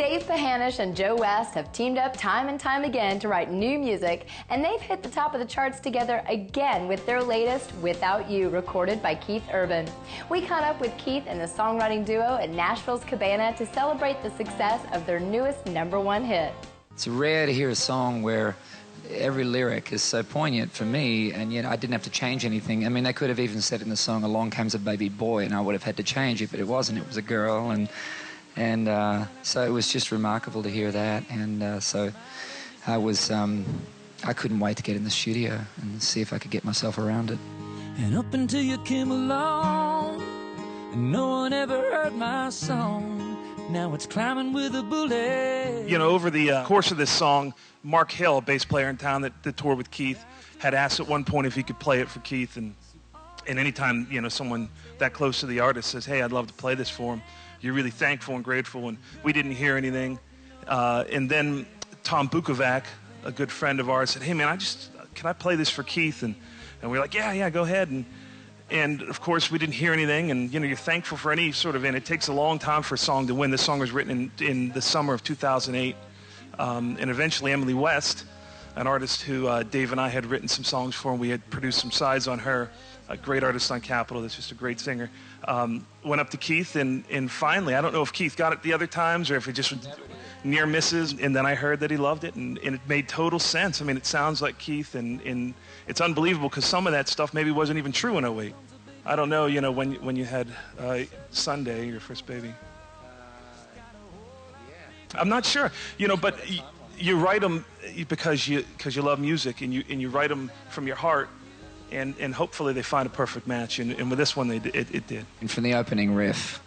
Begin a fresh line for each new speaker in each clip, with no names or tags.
Dave Pahanish and Joe West have teamed up time and time again to write new music, and they've hit the top of the charts together again with their latest, Without You, recorded by Keith Urban. We caught up with Keith and the songwriting duo at Nashville's Cabana to celebrate the success of their newest #1 hit.
It's rare to hear a song where every lyric is so poignant for me, and yet I didn't have to change anything. I mean, they could have even said in the song, "Along comes a baby boy," and I would have had to change it, but it wasn't. It was a girl, and so it was just remarkable to hear that. And so I was, I couldn't wait to get in the studio and see if I could get myself around it.
And up until you came along, and no one ever heard my song. Now it's climbing with a bullet.
You know, over the course of this song, Mark Hill, a bass player in town that toured with Keith, had asked at one point if he could play it for Keith. And anytime, you know, someone that close to the artist says, "Hey, I'd love to play this for him," you're really thankful and grateful. And we didn't hear anything. And then Tom Bukovac, a good friend of ours, said, "Hey, man, can I play this for Keith?" And we were like, yeah, go ahead. And of course, we didn't hear anything. And, you know, you're thankful for any sort of, and it takes a long time for a song to win. This song was written in the summer of 2008. And eventually Emily West, an artist who Dave and I had written some songs for, and we had produced some sides on her, a great artist on Capitol that's just a great singer, went up to Keith. And finally, I don't know if Keith got it the other times or if it just was near misses. And then I heard that he loved it, and it made total sense. I mean, it sounds like Keith, and it's unbelievable because some of that stuff maybe wasn't even true in '08. I don't know, you know, when you had Sunday, your first baby. I'm not sure, you know, but you write them because you love music, and you write them from your heart, and hopefully they find a perfect match. And with this one, it did.
And from the opening riff,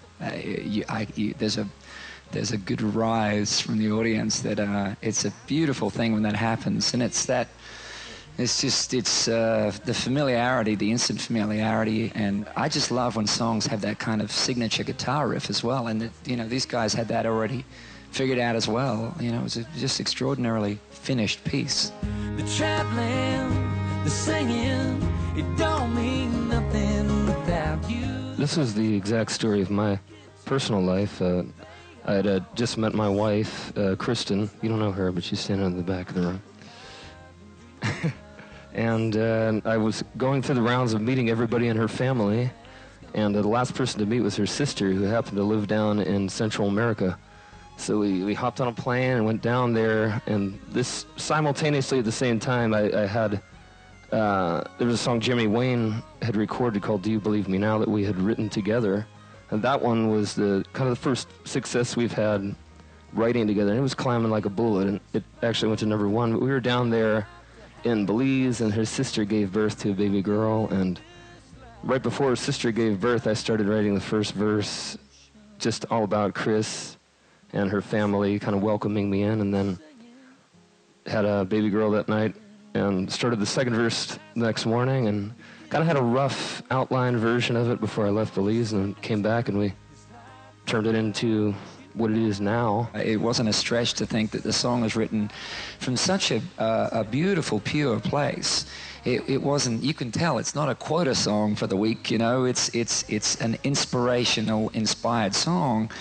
there's a good rise from the audience that it's a beautiful thing when that happens, and it's the familiarity, the instant familiarity. And I just love when songs have that kind of signature guitar riff as well. And you know, these guys had that already figured out as well. You know, it was a just extraordinarily finished piece.
The traveling, the singing, it don't mean nothing without you.
This was the exact story of my personal life. I had just met my wife, Kristen. You don't know her, but she's standing in the back of the room. And I was going through the rounds of meeting everybody in her family, and the last person to meet was her sister, who happened to live down in Central America. So we hopped on a plane and went down there, and this simultaneously at the same time, I had, there was a song Jimmy Wayne had recorded called "Do You Believe Me Now" that we had written together. And that one was the kind of the first success we've had writing together. And it was climbing like a bullet, and it actually went to #1. But we were down there in Belize, and her sister gave birth to a baby girl. And right before her sister gave birth, I started writing the first verse, just all about Chris and her family kind of welcoming me in, and then had a baby girl that night, and started the second verse the next morning, and kind of had a rough outline version of it before I left Belize, and came back and we turned it into what it is now.
It wasn't a stretch to think that the song was written from such a beautiful, pure place. It wasn't, you can tell, it's not a quota song for the week, you know, it's an inspirational, inspired song.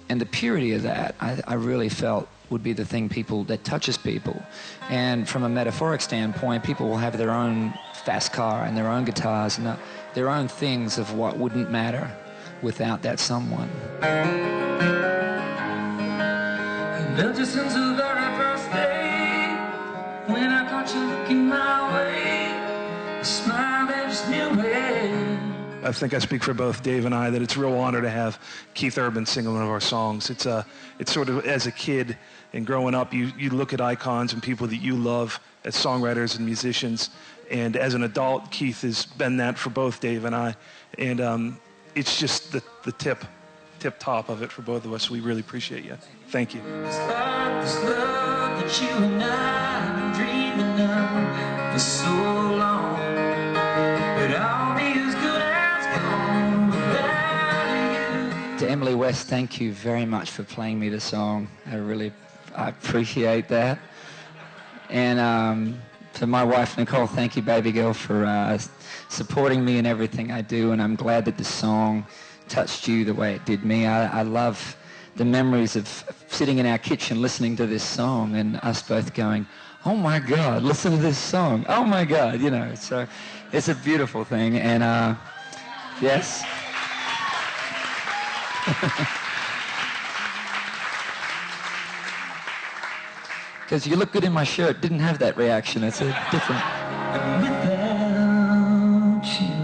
And the purity of that, I really felt would be the thing that touches people. And from a metaphoric standpoint, people will have their own fast car and their own guitars and their own things of what wouldn't matter without that someone.
Loved you since the very first day, when I caught you looking my way, a smile that just knew it.
I think I speak for both Dave and I that it's a real honor to have Keith Urban sing one of our songs. It's sort of, as a kid and growing up, you look at icons and people that you love as songwriters and musicians. And as an adult, Keith has been that for both Dave and I. And it's just the tip top of it for both of us. We really appreciate you. Thank you.
This love that you and I have been dreaming of for so long, but I'll be as good as gone without you.
To Emily West, thank you very much for playing me the song. I appreciate that. And to my wife, Nicole, thank you, baby girl, for supporting me in everything I do. And I'm glad that the song touched you the way it did me. I love the memories of sitting in our kitchen listening to this song and us both going, oh my God, listen to this song. Oh my God, you know. So it's a beautiful thing. And yes. Because you look good in my shirt. Didn't have that reaction. It's a different.
Without you.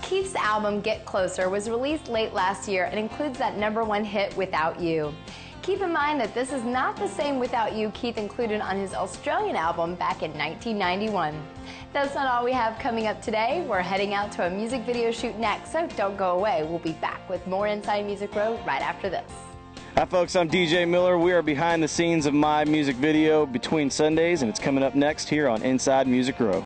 Keith's album Get Closer was released late last year and includes that #1 hit, Without You. Keep in mind that this is not the same Without You Keith included on his Australian album back in 1991. That's not all we have coming up today. We're heading out to a music video shoot next, so don't go away. We'll be back with more Inside Music Row right after this.
Hi folks, I'm DJ Miller. We are behind the scenes of my music video Between Sundays, and it's coming up next here on Inside Music Row.